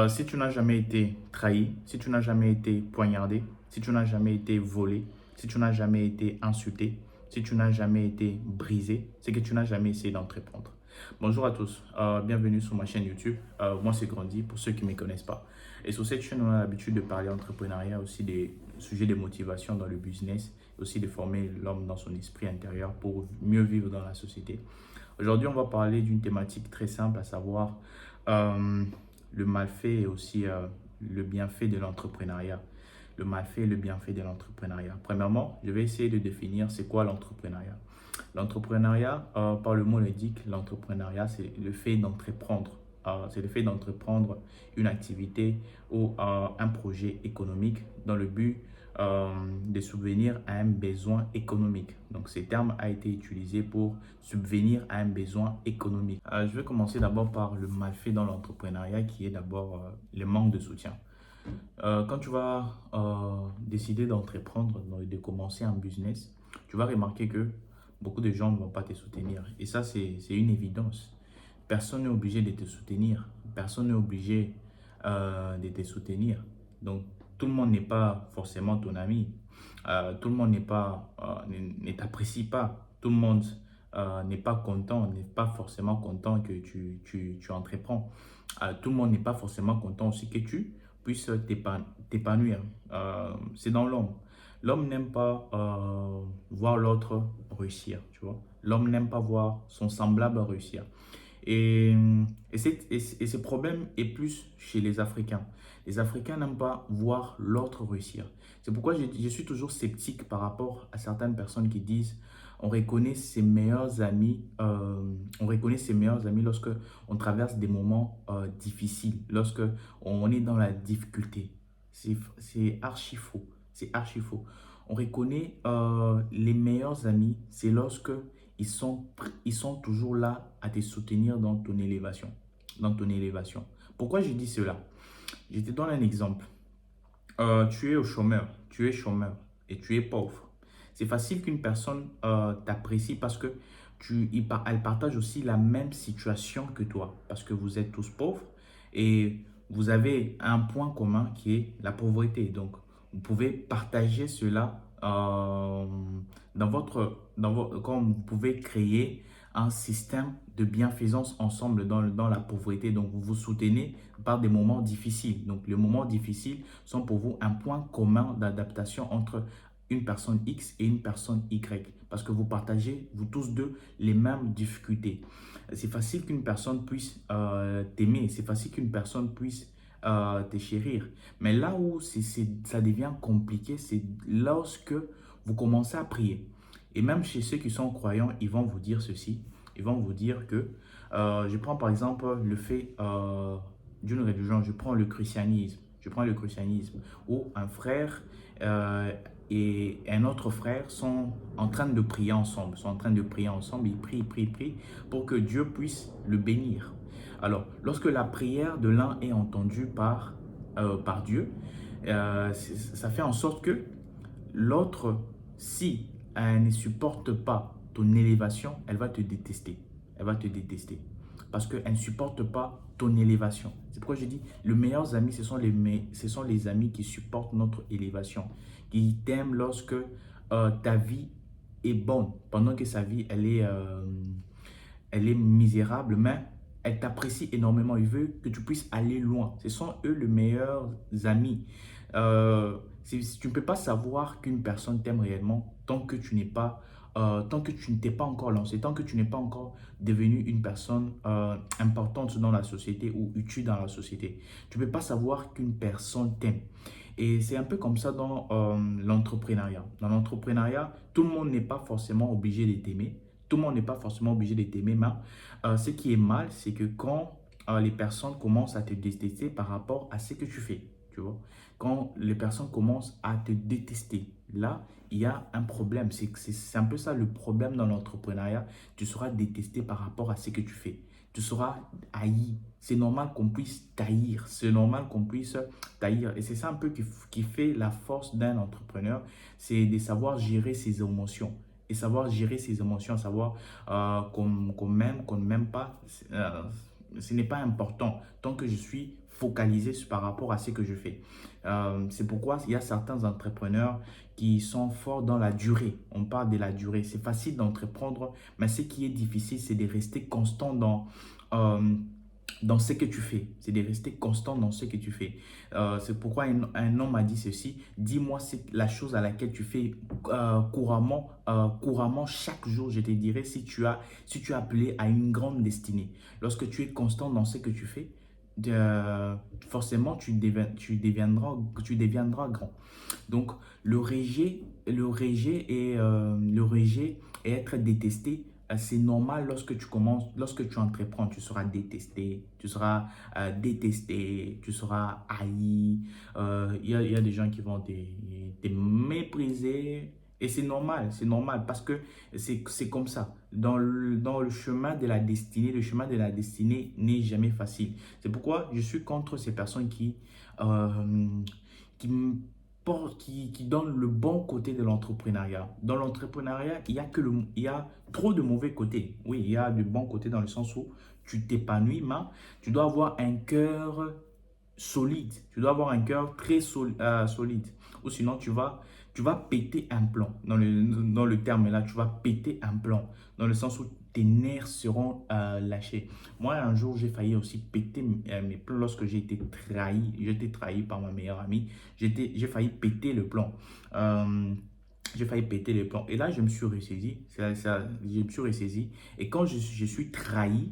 Si tu n'as jamais été trahi, si tu n'as jamais été poignardé, si tu n'as jamais été volé, si tu n'as jamais été insulté, si tu n'as jamais été brisé, c'est que tu n'as jamais essayé d'entreprendre. Bonjour à tous, bienvenue sur ma chaîne YouTube. Moi, c'est Grandi pour ceux qui ne me connaissent pas. Et sur cette chaîne, on a l'habitude de parler entrepreneuriat, aussi des sujets de motivation dans le business, aussi de former l'homme dans son esprit intérieur pour mieux vivre dans la société. Aujourd'hui, on va parler d'une thématique très simple, à savoir euh, le malfait et aussi le bienfait de l'entrepreneuriat. Le malfait et le bienfait de l'entrepreneuriat. Premièrement, je vais essayer de définir c'est quoi l'entrepreneuriat. L'entrepreneuriat, par le mot l'indique, l'entrepreneuriat, c'est le fait d'entreprendre. C'est le fait d'entreprendre une activité ou un projet économique dans le but de subvenir à un besoin économique. Donc, ce terme a été utilisé pour subvenir à un besoin économique. Je vais commencer d'abord par le malfait dans l'entrepreneuriat qui est d'abord le manque de soutien. Quand tu vas décider d'entreprendre, de commencer un business, tu vas remarquer que beaucoup de gens ne vont pas te soutenir. Et ça, c'est une évidence. Personne n'est obligé de te soutenir. Personne n'est obligé de te soutenir. Donc, tout le monde n'est pas forcément ton ami. Tout le monde ne t'apprécie pas. Tout le monde n'est pas content, n'est pas forcément content que tu entreprends. Tout le monde n'est pas forcément content aussi que tu puisses t'épanouir. C'est dans l'homme. L'homme n'aime pas voir l'autre réussir, tu vois. L'homme n'aime pas voir son semblable réussir. Et, et ce problème est plus chez les Africains. Les Africains n'aiment pas voir l'autre réussir. C'est pourquoi je suis toujours sceptique par rapport à certaines personnes qui disent on reconnaît ses meilleurs amis, lorsque on traverse des moments difficiles, lorsque on est dans la difficulté. C'est archi faux. C'est archi faux. On reconnaît les meilleurs amis, c'est lorsque ils sont toujours là à te soutenir dans ton élévation. Dans ton élévation. Pourquoi je dis cela? Je te donne un exemple. Tu es au chômeur, tu es chômeur et tu es pauvre. C'est facile qu'une personne t'apprécie parce que elle partage aussi la même situation que toi. Parce que vous êtes tous pauvres et vous avez un point commun qui est la pauvreté. Donc, vous pouvez partager cela comme vous pouvez créer un système de bienfaisance ensemble dans la pauvreté. Donc, vous vous soutenez par des moments difficiles. Donc, les moments difficiles sont pour vous un point commun d'adaptation entre une personne X et une personne Y. Parce que vous partagez, vous tous deux, les mêmes difficultés. C'est facile qu'une personne puisse t'aimer. C'est facile qu'une personne puisse te chérir. Mais là où ça devient compliqué, c'est lorsque vous commencez à prier. Et même chez ceux qui sont croyants, ils vont vous dire ceci. Ils vont vous dire que, je prends par exemple le fait d'une religion, je prends le christianisme. Je prends le christianisme où un frère et un autre frère sont en train de prier ensemble. Sont en train de prier ensemble. Ils prient pour que Dieu puisse le bénir. Alors, lorsque la prière de l'un est entendue par Dieu, ça fait en sorte que l'autre, si elle ne supporte pas ton élévation, elle va te détester. Elle va te détester. Parce qu'elle ne supporte pas ton élévation. C'est pourquoi je dis, les meilleurs amis, ce sont les amis qui supportent notre élévation. Qui t'aiment lorsque ta vie est bonne. Pendant que sa vie, elle est misérable, mais elle t'apprécie énormément. Il veut que tu puisses aller loin. Ce sont eux les meilleurs amis. Tu ne peux pas savoir qu'une personne t'aime réellement tant que tu ne t'es pas encore lancé, tant que tu n'es pas encore devenu une personne importante dans la société ou utile dans la société. Tu ne peux pas savoir qu'une personne t'aime. Et c'est un peu comme ça dans l'entrepreneuriat. Dans l'entrepreneuriat, tout le monde n'est pas forcément obligé de t'aimer. Tout le monde n'est pas forcément obligé de t'aimer, mais ce qui est mal, c'est que quand les personnes commencent à te détester par rapport à ce que tu fais, tu vois, quand les personnes commencent à te détester, là, il y a un problème. C'est un peu ça le problème dans l'entrepreneuriat. Tu seras détesté par rapport à ce que tu fais. Tu seras haï. C'est normal qu'on puisse t'haïr. C'est normal qu'on puisse t'haïr. Et c'est ça un peu qui fait la force d'un entrepreneur, c'est de savoir gérer ses émotions et savoir gérer ses émotions, savoir qu'on m'aime, qu'on ne m'aime pas. ce n'est pas important tant que je suis focalisé par rapport à ce que je fais. C'est pourquoi il y a certains entrepreneurs qui sont forts dans la durée. On parle de la durée. C'est facile d'entreprendre, mais ce qui est difficile, c'est de rester constant euh, dans ce que tu fais. C'est de rester constant dans ce que tu fais. C'est pourquoi un homme m'a dit ceci. Dis-moi la chose à laquelle tu fais couramment chaque jour. Je te dirai si tu as appelé à une grande destinée. Lorsque tu es constant dans ce que tu fais, forcément, tu deviendras grand. Donc, le rejet et être détesté, c'est normal lorsque tu commences, lorsque tu entreprends, tu seras détesté, tu seras haï. Il y a des gens qui vont te mépriser. Et c'est normal parce que c'est comme ça. Dans le chemin de la destinée, le chemin de la destinée n'est jamais facile. C'est pourquoi je suis contre ces personnes euh, qui me qui donne le bon côté de l'entrepreneuriat. Dans l'entrepreneuriat, il y a trop de mauvais côtés. Oui, il y a du bon côté dans le sens où tu t'épanouis, mais tu dois avoir un cœur solide. Tu dois avoir un cœur très solide. Ou sinon, tu vas péter un plomb. Dans le terme là, tu vas péter un plomb. Dans le sens où tes nerfs seront lâchés. Moi, un jour, j'ai failli aussi péter mes plombs lorsque j'ai été trahi. J'ai été trahi par ma meilleure amie. J'ai failli péter le plomb. Euh, j'ai failli péter les plombs. Et là, je me suis ressaisi. Je me suis ressaisi. Et quand je suis trahi,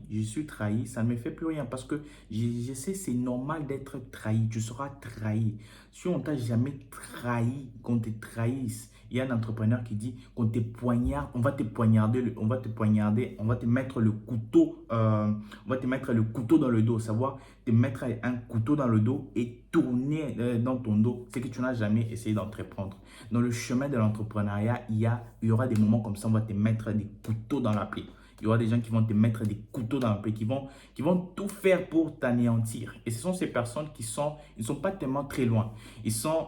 ça ne me fait plus rien parce que je sais, c'est normal d'être trahi. Tu seras trahi. Si on t'a jamais trahi, qu'on te trahisse, il y a un entrepreneur qui dit qu'on te poignarde, on va te poignarder, on va te mettre le couteau, on va te mettre le couteau dans le dos, savoir te mettre un couteau dans le dos et tourner dans ton dos, c'est que tu n'as jamais essayé d'entreprendre. Dans le chemin de l'entrepreneuriat, il y aura des moments comme ça, on va te mettre des couteaux dans la plaie. Il y aura des gens qui vont te mettre des couteaux dans la plaie, qui vont tout faire pour t'anéantir. Et ce sont ces personnes ils ne sont pas tellement très loin. Ils sont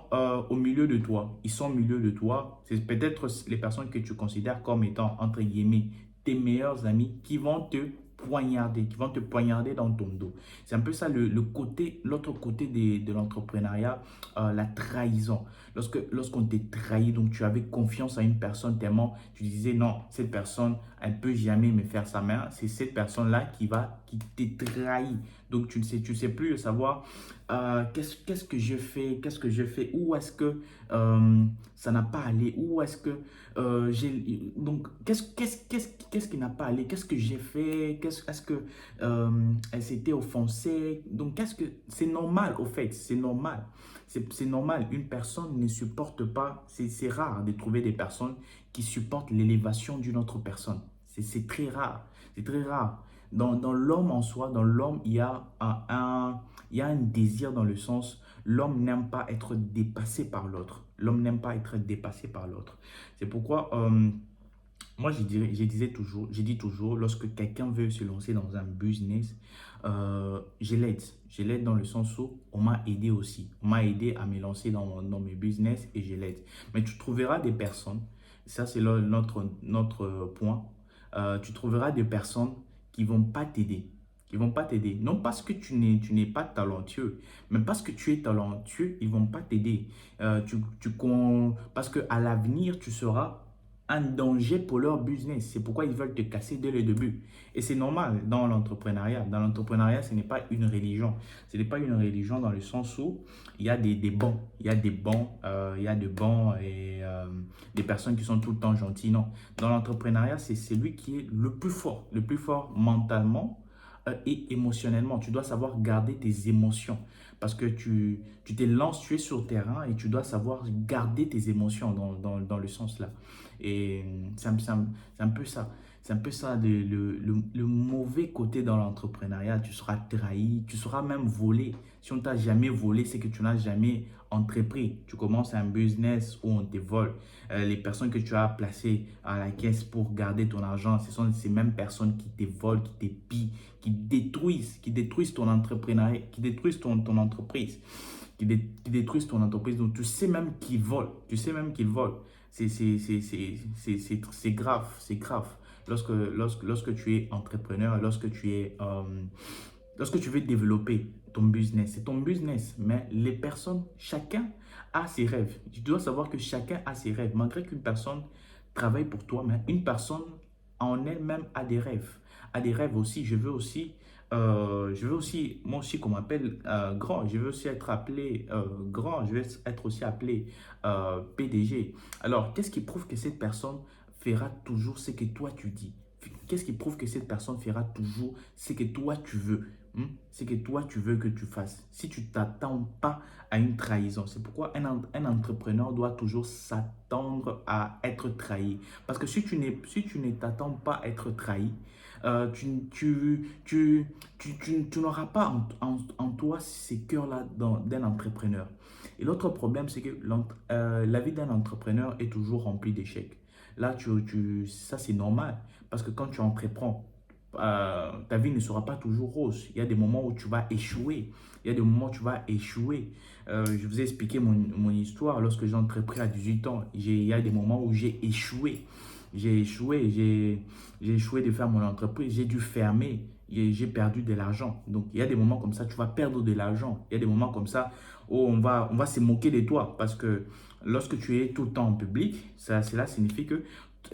au milieu de toi. Ils sont au milieu de toi. C'est peut-être les personnes que tu considères comme étant, entre guillemets, tes meilleurs amis qui vont te poignarder dans ton dos. C'est un peu ça l'autre côté de l'entrepreneuriat, la trahison. Lorsqu'on te trahit, donc tu avais confiance à une personne tellement tu disais non, cette personne, elle ne peut jamais me faire sa main. C'est cette personne-là qui te trahit. Donc tu ne sais plus savoir qu'est-ce que je fais, où est-ce que ça n'a pas allé, où est-ce que donc qu'est-ce qui n'a pas allé, qu'est-ce que j'ai fait, est-ce que elle s'était offensée, donc c'est normal au fait, c'est normal. C'est normal, une personne ne supporte pas, c'est rare de trouver des personnes qui supportent l'élévation d'une autre personne. C'est très rare, c'est très rare. Dans l'homme en soi, dans l'homme, il y a un désir dans le sens, l'homme n'aime pas être dépassé par l'autre. L'homme n'aime pas être dépassé par l'autre. C'est pourquoi moi, je dis toujours, lorsque quelqu'un veut se lancer dans un business, je l'aide. Je l'aide dans le sens où on m'a aidé aussi. On m'a aidé à me lancer dans mes business et je l'aide. Mais tu trouveras des personnes, ça c'est notre point, tu trouveras des personnes qui vont pas t'aider. Ils vont pas t'aider. Non parce que tu n'es pas talentueux, mais parce que tu es talentueux, ils vont pas t'aider. Parce qu'à l'avenir, tu seras un danger pour leur business. C'est pourquoi ils veulent te casser dès le début. Et c'est normal dans l'entrepreneuriat. Dans l'entrepreneuriat, ce n'est pas une religion. Ce n'est pas une religion dans le sens où il y a des bons. Il y a des bons, il y a des bons et des personnes qui sont tout le temps gentilles. Non. Dans l'entrepreneuriat, c'est celui qui est le plus fort mentalement et émotionnellement. Tu dois savoir garder tes émotions parce que tu te lances, tu es sur le terrain et tu dois savoir garder tes émotions dans le sens là. Et c'est un peu ça. C'est un peu ça le mauvais côté dans l'entrepreneuriat. Tu seras trahi, tu seras même volé. Si on t'a jamais volé, c'est que tu n'as jamais entrepris. Tu commences un business où on te vole. Les personnes que tu as placées à la caisse pour garder ton argent, ce sont ces mêmes personnes qui te volent, qui te pillent, qui détruisent ton entrepreneuriat, qui détruisent ton entreprise, qui détruisent ton entreprise. Donc, tu sais même qu'ils volent. Tu sais même qu'ils volent. C'est grave, c'est grave. Lorsque tu es entrepreneur, lorsque tu es lorsque tu veux développer ton business, c'est ton business, mais les personnes, chacun a ses rêves. Tu dois savoir que chacun a ses rêves. Malgré qu'une personne travaille pour toi, mais une personne en elle-même a des rêves. A des rêves aussi. Je veux aussi, moi aussi qu'on m'appelle grand. Je veux aussi être appelé grand. Je veux être aussi appelé PDG. Alors, qu'est-ce qui prouve que cette personne fera toujours ce que toi tu dis? Qu'est-ce qui prouve que cette personne fera toujours ce que toi tu veux? C'est que toi, tu veux que tu fasses. Si tu t'attends pas à une trahison, c'est pourquoi un entrepreneur doit toujours s'attendre à être trahi. Parce que si tu ne t'attends pas à être trahi, tu n'auras pas en toi ces cœurs-là d'un entrepreneur. Et l'autre problème, c'est que la vie d'un entrepreneur est toujours remplie d'échecs. Là, ça, c'est normal. Parce que quand tu entreprends, ta vie ne sera pas toujours rose. Il y a des moments où tu vas échouer. Il y a des moments où tu vas échouer. Je vous ai expliqué mon histoire. Lorsque j'ai entrepris à 18 ans, il y a des moments où j'ai échoué. J'ai échoué de faire mon entreprise. J'ai dû fermer. J'ai perdu de l'argent. Donc, il y a des moments comme ça, tu vas perdre de l'argent. Il y a des moments comme ça où on va se moquer de toi. Parce que lorsque tu es tout le temps en public, cela signifie que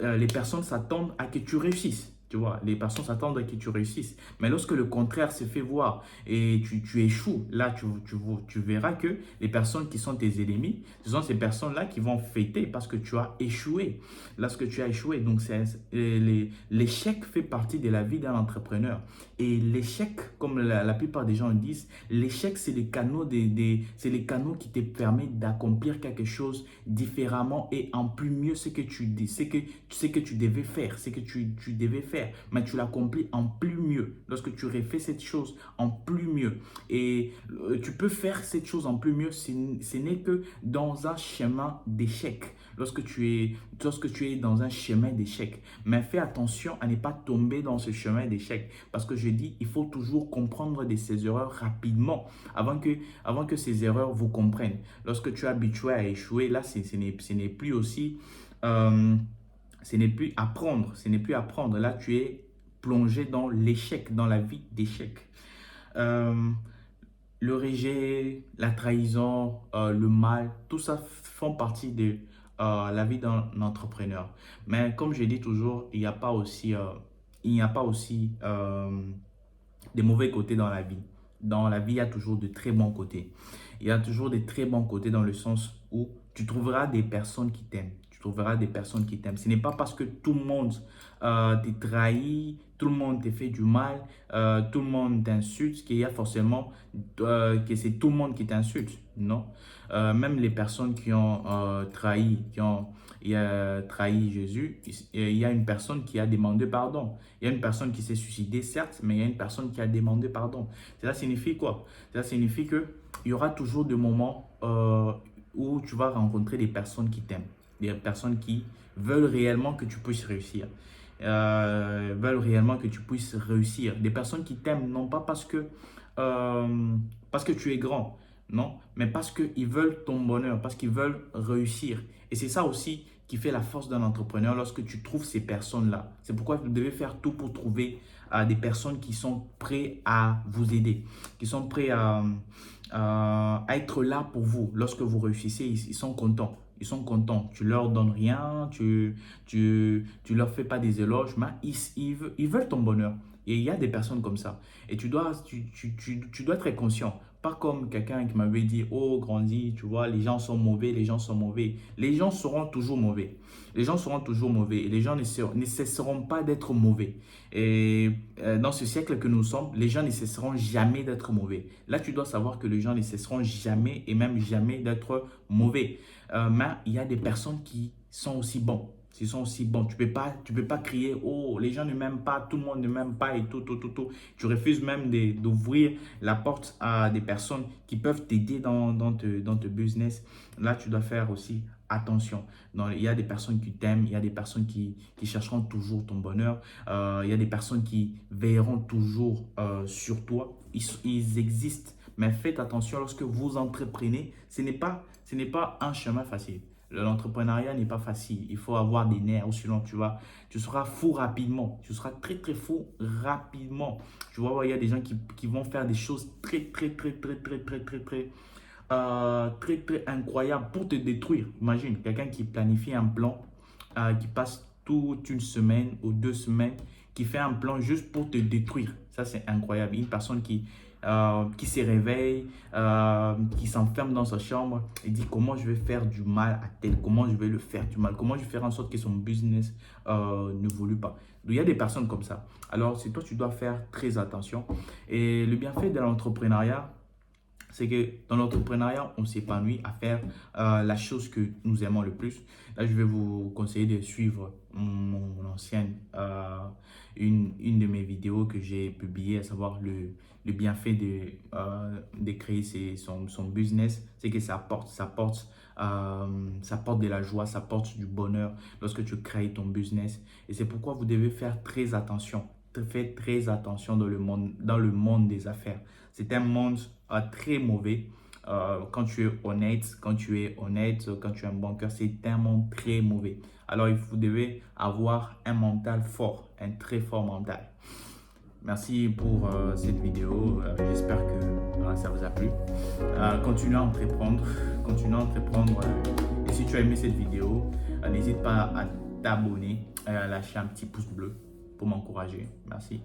les personnes s'attendent à que tu réussisses. Tu vois, les personnes s'attendent à que tu réussisses. Mais lorsque le contraire se fait voir et tu échoues, là, tu verras que les personnes qui sont tes ennemis, ce sont ces personnes-là qui vont fêter parce que tu as échoué. Lorsque tu as échoué, donc l'échec fait partie de la vie d'un entrepreneur. Et l'échec, comme la plupart des gens le disent, l'échec, c'est les canaux, c'est les canaux qui te permettent d'accomplir quelque chose différemment et en plus mieux ce que tu devais faire, ce que tu devais faire, mais tu l'accomplis en plus mieux. Lorsque tu refais cette chose en plus mieux, et tu peux faire cette chose en plus mieux, ce n'est que dans un chemin d'échec. Lorsque tu es dans un chemin d'échec, mais fais attention à ne pas tomber dans ce chemin d'échec, parce que je dis, il faut toujours comprendre de ses erreurs rapidement avant que ces erreurs vous comprennent. Lorsque tu es habitué à échouer, là, ce n'est plus aussi, euh, ce n'est plus apprendre, ce n'est plus apprendre. Là, tu es plongé dans l'échec, dans la vie d'échec. Euh, le rejet, la trahison, le mal, tout ça font partie de la vie d'un entrepreneur. Mais comme je dis toujours, il n'y a pas aussi des mauvais côtés dans la vie. Dans la vie, il y a toujours de très bons côtés. Il y a toujours des très bons côtés dans le sens où tu trouveras des personnes qui t'aiment. Tu trouveras des personnes qui t'aiment. Ce n'est pas parce que tout le monde te trahit, tout le monde te fait du mal, tout le monde t'insulte, qu'il y a forcément que c'est tout le monde qui t'insulte. Non. Même les personnes qui ont trahi Jésus, il y a une personne qui a demandé pardon. Il y a une personne qui s'est suicidée, certes, mais il y a une personne qui a demandé pardon. Cela signifie quoi? Cela signifie qu'il y aura toujours des moments où tu vas rencontrer des personnes qui t'aiment, des personnes qui veulent réellement que tu puisses réussir. Veulent réellement que tu puisses réussir. Des personnes qui t'aiment, non pas parce que tu es grand, non, mais parce qu'ils veulent ton bonheur, parce qu'ils veulent réussir. Et c'est ça aussi qui fait la force d'un entrepreneur lorsque tu trouves ces personnes-là. C'est pourquoi vous devez faire tout pour trouver des personnes qui sont prêtes à vous aider, qui sont prêtes à être là pour vous. Lorsque vous réussissez, ils sont contents. Ils sont contents. Tu leur donnes rien, tu leur fais pas des éloges, mais ils veulent ton bonheur. Et il y a des personnes comme ça. Et tu dois être conscient. Pas comme quelqu'un qui m'avait dit, oh, grandis, tu vois, les gens sont mauvais, les gens sont mauvais. Les gens seront toujours mauvais. Les gens seront toujours mauvais. Et les gens ne cesseront pas d'être mauvais. Et dans ce siècle que nous sommes, les gens ne cesseront jamais d'être mauvais. Là, tu dois savoir que les gens ne cesseront jamais et même jamais d'être mauvais. Mais il y a des personnes qui sont aussi bons. Ils sont aussi bons. Tu peux pas crier, oh, les gens ne m'aiment pas, tout le monde ne m'aime pas et tout, tout, tout, tout. Tu refuses même d'ouvrir la porte à des personnes qui peuvent t'aider dans te business. Là, tu dois faire aussi attention. Donc, il y a des personnes qui t'aiment, il y a des personnes qui chercheront toujours ton bonheur, il y a des personnes qui veilleront toujours sur toi. Ils existent, mais faites attention lorsque vous entreprenez, ce n'est pas un chemin facile. L'entrepreneuriat n'est pas facile. Il faut avoir des nerfs, ou sinon tu seras fou rapidement. Tu seras très, très fou rapidement. Tu vois, il y a des gens qui vont faire des choses très, très, très, très, très, très, très, très, très, très incroyables pour te détruire. Imagine, quelqu'un qui planifie un plan, qui passe toute une semaine ou 2 semaines, qui fait un plan juste pour te détruire. Ça, c'est incroyable. Une personne qui se réveille, qui s'enferme dans sa chambre et dit comment je vais faire du mal à tel, comment je vais le faire du mal, comment je vais faire en sorte que son business ne volue pas. Donc, il y a des personnes comme ça. Alors, c'est toi, tu dois faire très attention. Et le bienfait de l'entrepreneuriat, c'est que dans l'entrepreneuriat, on s'épanouit à faire la chose que nous aimons le plus. Là, je vais vous conseiller de suivre mon ancienne, une de mes vidéos que j'ai publiées, à savoir le bienfait de créer son business. C'est que ça porte de la joie, ça porte du bonheur lorsque tu crées ton business. Et c'est pourquoi vous devez faire très attention. Faites très attention dans le monde des affaires. C'est un monde très mauvais. Quand tu es honnête, quand tu es un bon cœur, c'est un monde très mauvais. Alors, vous devez avoir un mental fort, un très fort mental. Merci pour cette vidéo. J'espère que ça vous a plu. Continuez à entreprendre. Continuez à entreprendre. Et si tu as aimé cette vidéo, n'hésite pas à t'abonner et à lâcher un petit pouce bleu pour m'encourager. Merci.